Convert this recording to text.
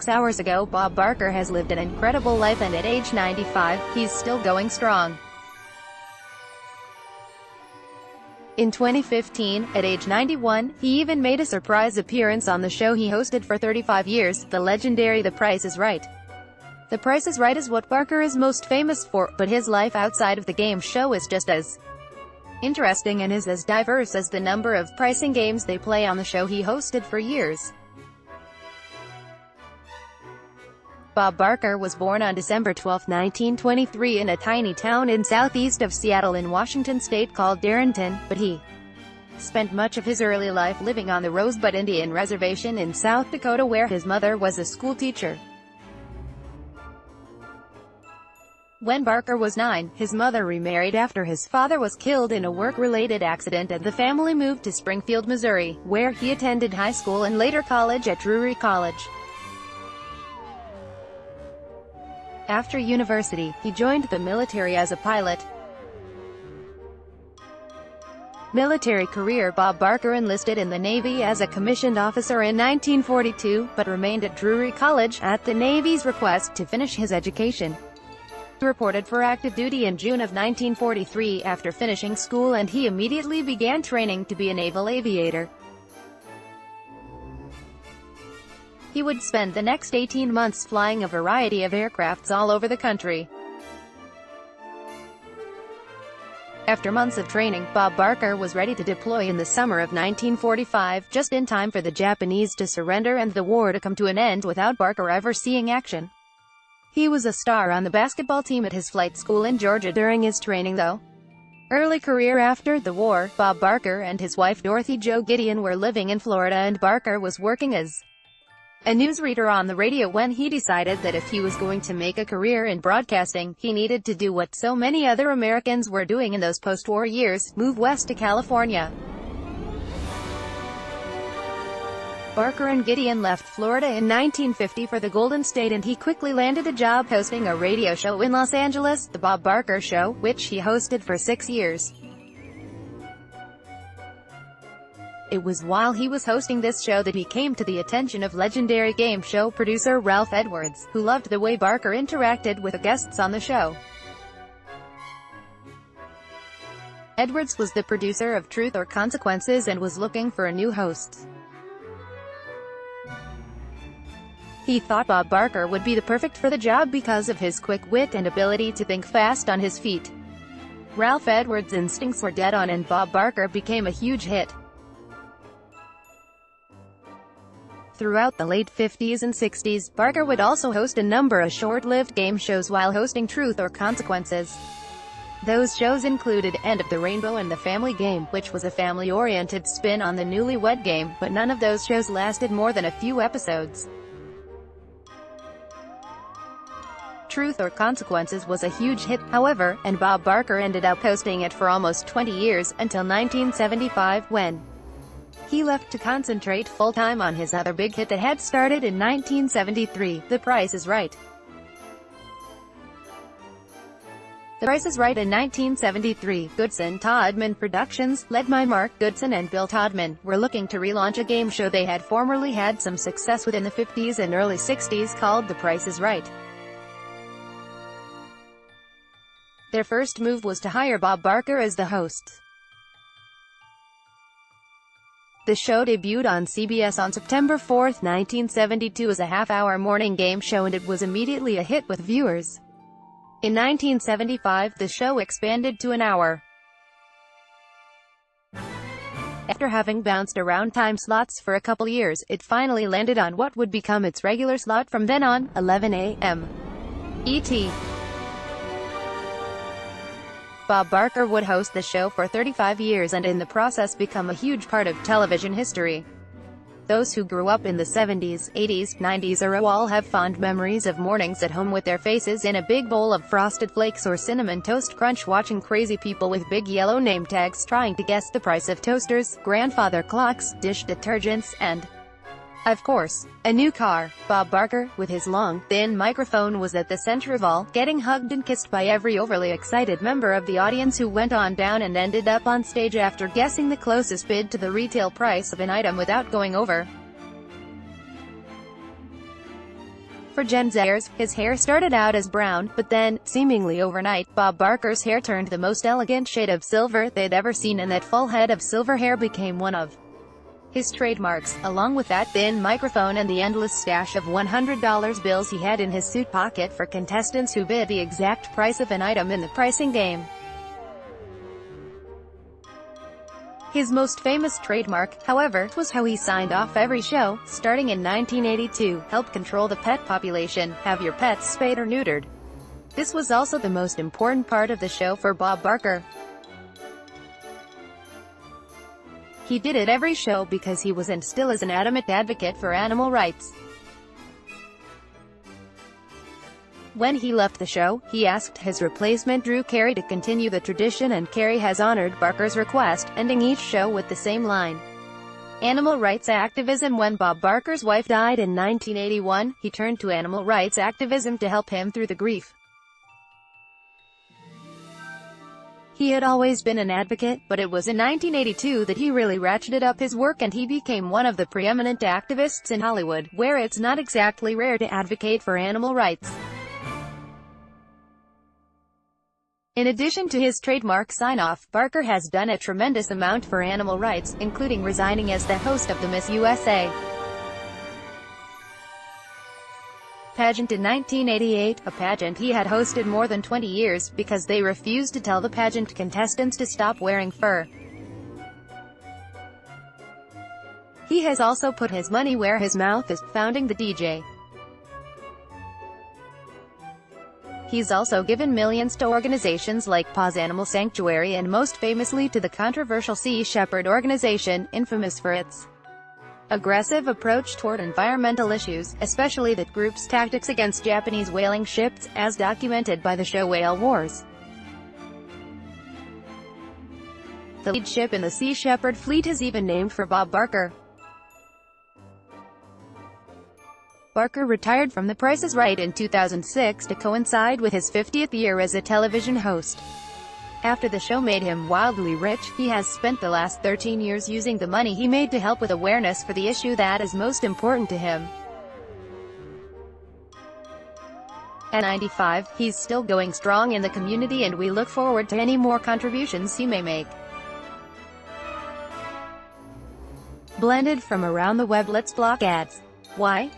6 hours ago. Bob Barker has lived an incredible life, and at age 95, he's still going strong. In 2015, at age 91, he even made a surprise appearance on the show he hosted for 35 years, the legendary The Price is Right. The Price is Right is what Barker is most famous for, but his life outside of the game show is just as interesting and is as diverse as the number of pricing games they play on the show he hosted for years. Bob Barker was born on December 12, 1923 in a tiny town in southeast of Seattle in Washington state called Darrenton, but he spent much of his early life living on the Rosebud Indian Reservation in South Dakota, where his mother was a school teacher. When Barker was 9, his mother remarried after his father was killed in a work-related accident, and the family moved to Springfield, Missouri, where he attended high school and later college at Drury College. After university, he joined the military as a pilot. Military career: Bob Barker enlisted in the Navy as a commissioned officer in 1942, but remained at Drury College, at the Navy's request, to finish his education. He reported for active duty in June of 1943 after finishing school, and he immediately began training to be a naval aviator. He would spend the next 18 months flying a variety of aircrafts all over the country. After months of training, Bob Barker was ready to deploy in the summer of 1945, just in time for the Japanese to surrender and the war to come to an end without Barker ever seeing action. He was a star on the basketball team at his flight school in Georgia during his training, though. Early career: after the war, Bob Barker and his wife Dorothy Jo Gideon were living in Florida, and Barker was working as a newsreader on the radio when he decided that if he was going to make a career in broadcasting, he needed to do what so many other Americans were doing in those post-war years: move west to California. Barker and Gideon left Florida in 1950 for the Golden State, and he quickly landed a job hosting a radio show in Los Angeles, The Bob Barker Show, which he hosted for 6 years. It was while he was hosting this show that he came to the attention of legendary game show producer Ralph Edwards, who loved the way Barker interacted with the guests on the show. Edwards was the producer of Truth or Consequences and was looking for a new host. He thought Bob Barker would be the perfect for the job because of his quick wit and ability to think fast on his feet. Ralph Edwards' instincts were dead on, and Bob Barker became a huge hit. Throughout the late 50s and 60s, Barker would also host a number of short-lived game shows while hosting Truth or Consequences. Those shows included End of the Rainbow and The Family Game, which was a family-oriented spin on the Newlywed Game, but none of those shows lasted more than a few episodes. Truth or Consequences was a huge hit, however, and Bob Barker ended up hosting it for almost 20 years, until 1975, when he left to concentrate full-time on his other big hit that had started in 1973, The Price is Right. The Price is Right in 1973, Goodson-Todman Productions, led by Mark Goodson and Bill Todman, were looking to relaunch a game show they had formerly had some success with in the 50s and early 60s called The Price is Right. Their first move was to hire Bob Barker as the host. The show debuted on CBS on September 4, 1972 as a half-hour morning game show, and it was immediately a hit with viewers. In 1975, the show expanded to an hour. After having bounced around time slots for a couple years, it finally landed on what would become its regular slot from then on, 11 a.m. ET. Bob Barker would host the show for 35 years and in the process become a huge part of television history. Those who grew up in the 70s, 80s, 90s era all have fond memories of mornings at home with their faces in a big bowl of Frosted Flakes or Cinnamon Toast Crunch, watching crazy people with big yellow name tags trying to guess the price of toasters, grandfather clocks, dish detergents, and, of course, a new car. Bob Barker, with his long, thin microphone, was at the center of all, getting hugged and kissed by every overly excited member of the audience who went on down and ended up on stage after guessing the closest bid to the retail price of an item without going over. For Gen Zers, his hair started out as brown, but then, seemingly overnight, Bob Barker's hair turned the most elegant shade of silver they'd ever seen, and that full head of silver hair became one of his trademarks, along with that thin microphone and the endless stash of $100 bills he had in his suit pocket for contestants who bid the exact price of an item in the pricing game. His most famous trademark, however, was how he signed off every show, starting in 1982, "Help control the pet population, have your pets spayed or neutered." This was also the most important part of the show for Bob Barker. He did it every show because he was and still is an adamant advocate for animal rights. When he left the show, he asked his replacement Drew Carey to continue the tradition, and Carey has honored Barker's request, ending each show with the same line: animal rights activism. When Bob Barker's wife died in 1981, he turned to animal rights activism to help him through the grief. He had always been an advocate, but it was in 1982 that he really ratcheted up his work, and he became one of the preeminent activists in Hollywood, where it's not exactly rare to advocate for animal rights. In addition to his trademark sign-off, Barker has done a tremendous amount for animal rights, including resigning as the host of the Miss USA pageant in 1988, a pageant he had hosted more than 20 years, because they refused to tell the pageant contestants to stop wearing fur. He has also put his money where his mouth is, founding the DJ. He's also given millions to organizations like Paws Animal Sanctuary, and most famously to the controversial Sea Shepherd organization, infamous for its aggressive approach toward environmental issues, especially that group's tactics against Japanese whaling ships, as documented by the show Whale Wars. The lead ship in the Sea Shepherd fleet is even named for Bob Barker. Barker retired from The Price is Right in 2006 to coincide with his 50th year as a television host. After the show made him wildly rich, he has spent the last 13 years using the money he made to help with awareness for the issue that is most important to him. At 95, he's still going strong in the community, and we look forward to any more contributions he may make. Blended from around the web. Let's block ads. Why?